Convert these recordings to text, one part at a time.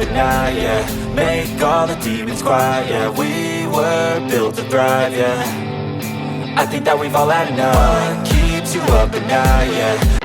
at night, yeah. Make all the demons quiet, yeah. We were built to thrive, yeah. I think that we've all had enough. What keeps you up at night, yeah.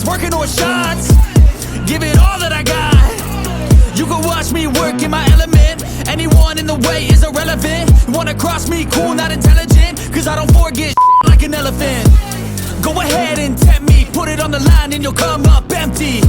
Working or shots, give it all that I got. You can watch me work in my element. Anyone in the way is irrelevant. You wanna cross me, cool, not intelligent, cause I don't forget like an elephant. Go ahead and tempt me, put it on the line and you'll come up empty.